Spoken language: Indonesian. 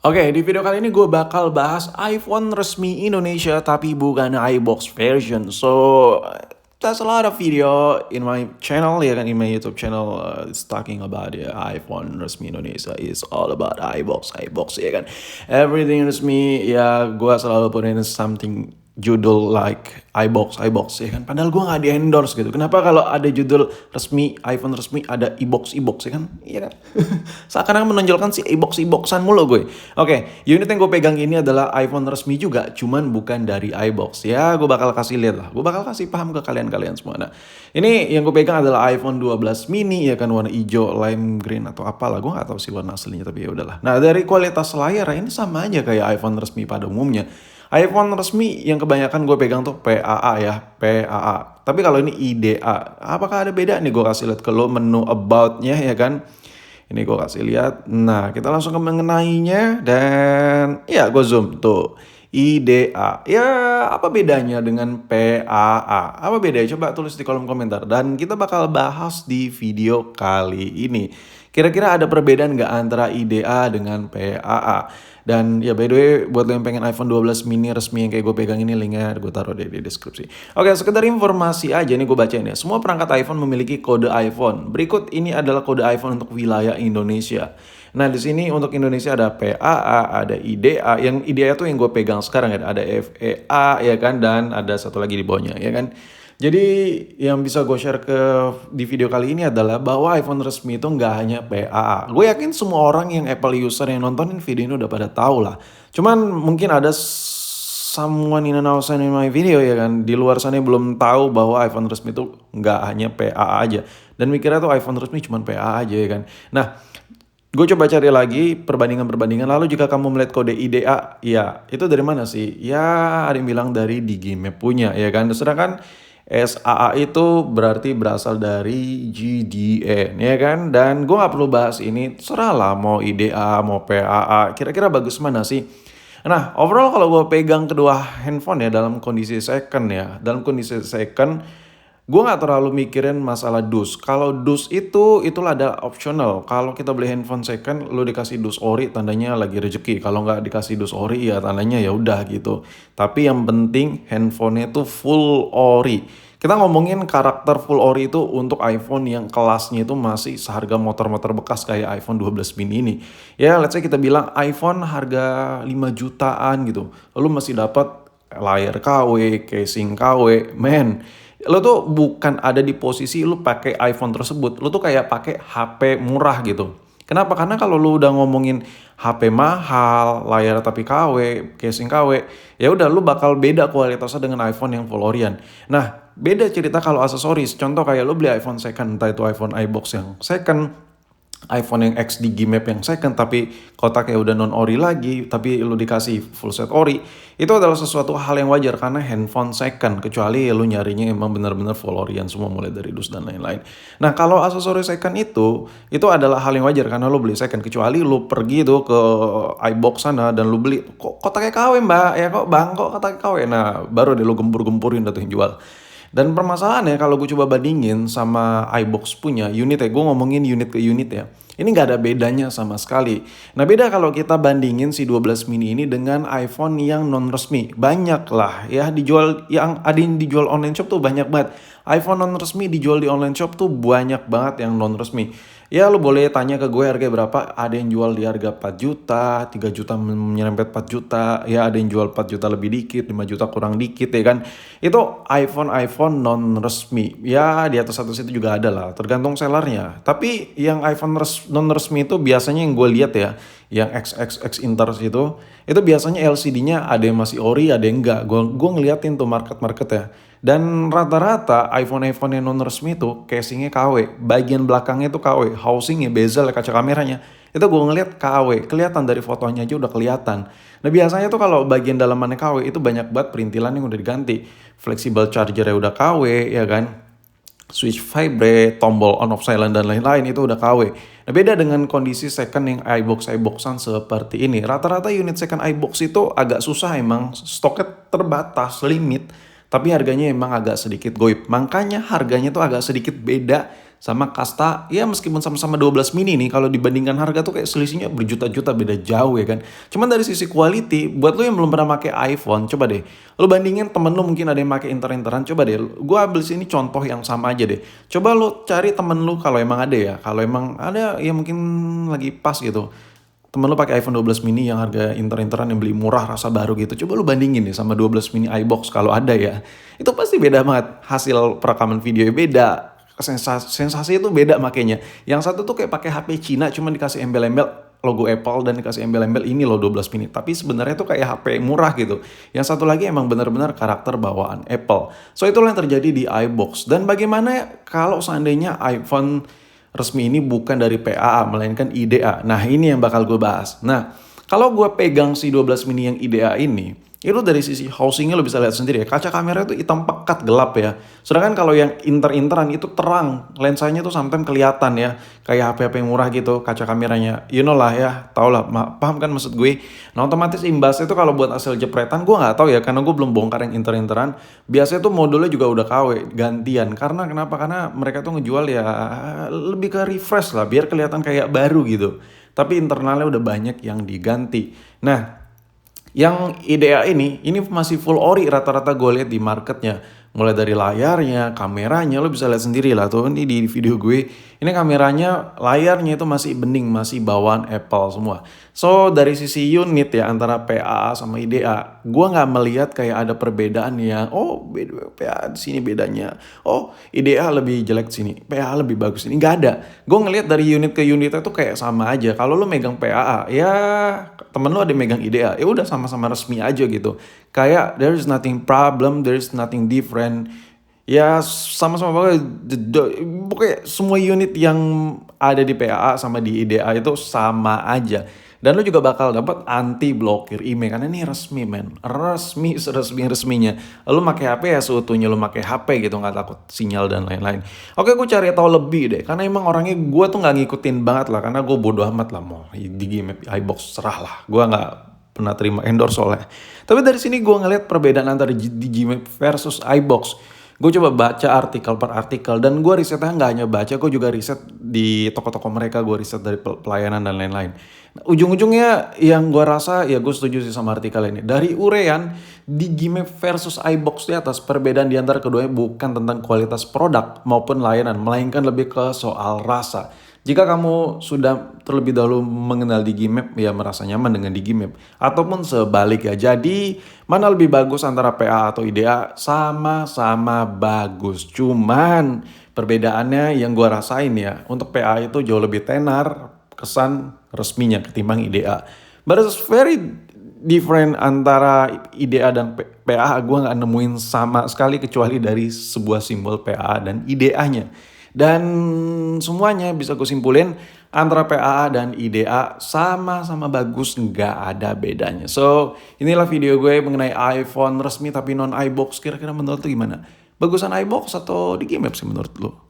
Oke, di video kali ini gue bakal bahas iPhone resmi Indonesia tapi bukan iBox version. So, there's a lot of video in my channel ya kan, in my YouTube channel it's talking about iPhone resmi Indonesia is all about iBox ya kan. Everything resmi ya gue selalu putin something judul like iBox ya kan. Padahal gue nggak di endorse gitu. Kenapa kalau ada judul resmi iPhone resmi ada iBox ya kan? Iya kan? Seakan-akan menonjolkan si iBoxan mulu gue. Oke, unit yang gue pegang ini adalah iPhone resmi juga, cuman bukan dari iBox. Ya, gue bakal kasih lihat lah. Gue bakal kasih paham ke kalian semua. Nah, ini yang gue pegang adalah iPhone 12 mini ya kan, warna hijau, lime green atau apalah. Gue nggak tahu sih warna aslinya, tapi ya udahlah. Nah, dari kualitas layar ini sama aja kayak iPhone resmi pada umumnya. iPhone resmi yang kebanyakan gue pegang tuh PAA ya, PAA. Tapi kalau ini IDA, apakah ada beda nih? Gue kasih lihat ke lo menu about-nya ya kan. Ini gue kasih lihat. Nah, kita langsung ke mengenainya dan ya gue zoom tuh. IDA. Ya, apa bedanya dengan PAA? Apa bedanya? Coba tulis di kolom komentar. Dan kita bakal bahas di video kali ini. Kira-kira ada perbedaan nggak antara IDA dengan PAA? Dan ya by the way, buat lo yang pengen iPhone 12 mini resmi yang kayak gue pegang ini, linknya gue taruh di deskripsi. Oke, sekedar informasi aja nih gue bacain ya. Semua perangkat iPhone memiliki kode iPhone. Berikut ini adalah kode iPhone untuk wilayah Indonesia. Nah, di sini untuk Indonesia ada PAA, ada IDA. Yang IDA tuh yang gue pegang sekarang ya. Ada FEA ya kan, dan ada satu lagi di bawahnya ya kan. Jadi yang bisa gue share di video kali ini adalah bahwa iPhone resmi itu nggak hanya PAA. Gue yakin semua orang yang Apple user yang nontonin video ini udah pada tahu lah. Cuman mungkin ada someone in outside in my video ya kan, di luar sana yang belum tahu bahwa iPhone resmi itu nggak hanya PAA aja. Dan mikirnya tuh iPhone resmi cuma PAA aja ya kan. Nah, gue coba cari lagi perbandingan. Lalu jika kamu melihat kode IDA, ya itu dari mana sih? Ya ada yang bilang dari Digimap punya ya kan. Sedangkan SAA itu berarti berasal dari GDN ya kan. Dan gue gak perlu bahas ini, terserah lah mau IDA mau PAA, kira-kira bagus mana sih. Nah, overall kalau gue pegang kedua handphone ya dalam kondisi second, gue gak terlalu mikirin masalah dus. Kalau dus itulah ada optional. Kalau kita beli handphone second, lu dikasih dus ori, tandanya lagi rezeki. Kalau nggak dikasih dus ori, ya tandanya ya udah gitu. Tapi yang penting handphonenya itu full ori. Kita ngomongin karakter full ori itu untuk iPhone yang kelasnya itu masih seharga motor-motor bekas kayak iPhone 12 mini ini. Ya, let's say kita bilang iPhone harga 5 jutaan gitu. Lalu masih dapat layar KW, casing KW, men. Lo tuh bukan ada di posisi lo pakai iPhone tersebut. Lo tuh kayak pakai HP murah gitu. Kenapa? Karena kalau lo udah ngomongin HP mahal, layar tapi KW, casing KW, ya udah lo bakal beda kualitasnya dengan iPhone yang full Orion. Nah, beda cerita kalau aksesoris. Contoh kayak lo beli iPhone second, entah itu iPhone iBox yang second, iPhone yang X Digimap yang second tapi kotaknya udah non ori lagi, tapi lu dikasih full set ori, itu adalah sesuatu hal yang wajar karena handphone second, kecuali lu nyarinya emang bener-bener full orian semua mulai dari dus dan lain-lain. Nah, kalau aksesoris second itu adalah hal yang wajar karena lu beli second, kecuali lu pergi tuh ke iBox sana dan lu beli kok kotaknya KW mbak, ya kok bang kok kotaknya KW, nah baru deh lu gempur-gempurin tuh yang jual. Dan permasalahannya kalau gue coba bandingin sama iBox punya unit ya, gue ngomongin unit ke unit ya. Ini nggak ada bedanya sama sekali. Nah, beda kalau kita bandingin si 12 mini ini dengan iPhone yang non resmi. Banyak lah ya dijual, yang ada yang dijual online shop tuh banyak banget. iPhone non resmi dijual di online shop tuh banyak banget yang non resmi. Ya lu boleh tanya ke gue harga berapa, ada yang jual di harga 4 juta, 3 juta menyerempet 4 juta, ya ada yang jual 4 juta lebih dikit, 5 juta kurang dikit ya kan. Itu iPhone non resmi, ya di atas itu juga ada lah, tergantung sellernya. Tapi yang iPhone non resmi itu biasanya yang gue lihat ya, yang XXX Inters itu biasanya LCD-nya ada yang masih ori, ada yang enggak. Gue ngeliatin tuh market ya. Dan rata-rata iPhone yang non resmi itu casingnya KW, bagian belakangnya itu KW, housingnya, bezel, kaca kameranya, itu gue ngeliat KW, kelihatan dari fotonya aja udah kelihatan. Nah, biasanya tuh kalau bagian dalamannya KW itu banyak banget perintilan yang udah diganti, flexible chargernya udah KW ya kan, switch vibrate, tombol on off silent dan lain-lain itu udah KW. Nah, beda dengan kondisi second yang iBoxan seperti ini. Rata-rata unit second iBox itu agak susah emang, stoknya terbatas, limit. Tapi harganya emang agak sedikit goib. Makanya harganya tuh agak sedikit beda sama kasta, ya meskipun sama-sama 12 mini nih, kalau dibandingkan harga tuh kayak selisihnya berjuta-juta, beda jauh ya kan. Cuman dari sisi quality, buat lo yang belum pernah pakai iPhone, coba deh, lo bandingin temen lo mungkin ada yang pakai inter-interan, coba deh, gue ambil sini contoh yang sama aja deh. Coba lo cari temen lo kalau emang ada ya, kalau emang ada ya mungkin lagi pas gitu. Temen lu pakai iPhone 12 mini yang harga inter-interan yang beli murah rasa baru gitu. Coba lu bandingin deh sama 12 mini iBox kalau ada ya. Itu pasti beda banget. Hasil perekaman videonya beda. Sensasi itu beda makanya. Yang satu tuh kayak pakai HP Cina cuma dikasih embel-embel logo Apple dan dikasih embel-embel ini loh 12 mini. Tapi sebenarnya tuh kayak HP murah gitu. Yang satu lagi emang benar-benar karakter bawaan Apple. So itulah yang terjadi di iBox. Dan bagaimana kalau seandainya iPhone resmi ini bukan dari PAA, melainkan IDA. Nah, ini yang bakal gue bahas. Nah, kalau gue pegang si 12 mini yang IDA ini, itu dari sisi housingnya lo bisa lihat sendiri ya. Kaca kamera itu hitam pekat gelap ya. Sedangkan kalau yang inter-interan itu terang. Lensanya tuh sometimes kelihatan ya. Kayak HP-HP murah gitu kaca kameranya. You know lah ya. Tau lah. Paham kan maksud gue? Nah otomatis imbasnya tuh kalau buat hasil jepretan gue nggak tahu ya. Karena gue belum bongkar yang inter-interan. Biasanya tuh modulnya juga udah KW. Gantian. Karena kenapa? Karena mereka tuh ngejual ya lebih ke refresh lah. Biar kelihatan kayak baru gitu. Tapi internalnya udah banyak yang diganti. Nah, yang IDEA ini masih full ori rata-rata gue lihat di marketnya. Mulai dari layarnya, kameranya, lo bisa lihat sendiri lah tuh ini di video gue. Ini kameranya, layarnya itu masih bening, masih bawaan Apple semua. So dari sisi unit ya antara PAA sama IDEA, gue nggak melihat kayak ada perbedaan ya. Oh PAA di sini bedanya. Oh IDEA lebih jelek sini, PAA lebih bagus ini. Nggak ada. Gue ngelihat dari unit ke unit itu kayak sama aja. Kalau lo megang PAA, ya temen lo ada yang megang IDEA, ya udah sama-sama resmi aja gitu. Kayak there is nothing problem, there is nothing different. Ya sama-sama pokoknya semua unit yang ada di PAA sama di IDA itu sama aja. Dan lo juga bakal dapat anti blokir email karena ini resmi men, resmi resminya. Lo pakai HP ya seutuhnya lo pakai HP gitu, nggak takut sinyal dan lain-lain. Oke, gue cari tahu lebih deh karena emang orangnya gue tuh nggak ngikutin banget lah karena gue bodo amat lah mau di game iBox serah lah. Gue nggak pernah terima endorse soalnya. Tapi dari sini gue ngeliat perbedaan antara Digimap versus iBox. Gue coba baca artikel per artikel dan gue risetnya nggak hanya baca, gue juga riset di toko-toko mereka, gue riset dari pelayanan dan lain-lain. Nah, ujung-ujungnya yang gue rasa ya gue setuju sih sama artikel ini. Dari urean Digimap versus iBox di atas, perbedaan di antara keduanya bukan tentang kualitas produk maupun layanan, melainkan lebih ke soal rasa. Jika kamu sudah terlebih dahulu mengenal Digimap, ya merasa nyaman dengan Digimap. Ataupun sebaliknya. Jadi, mana lebih bagus antara PA atau IDEA? Sama-sama bagus. Cuman, perbedaannya yang gue rasain ya, untuk PA itu jauh lebih tenar, kesan resminya ketimbang IDEA. But it's very different antara IDEA dan PA. Gue gak nemuin sama sekali kecuali dari sebuah simbol PA dan IDEA-nya. Dan semuanya bisa gue simpulin antara PAA dan IDA sama-sama bagus, nggak ada bedanya. So inilah video gue mengenai iPhone resmi tapi non iBox. Kira-kira menurut lo gimana? Bagusan iBox atau Digimap sih menurut lo?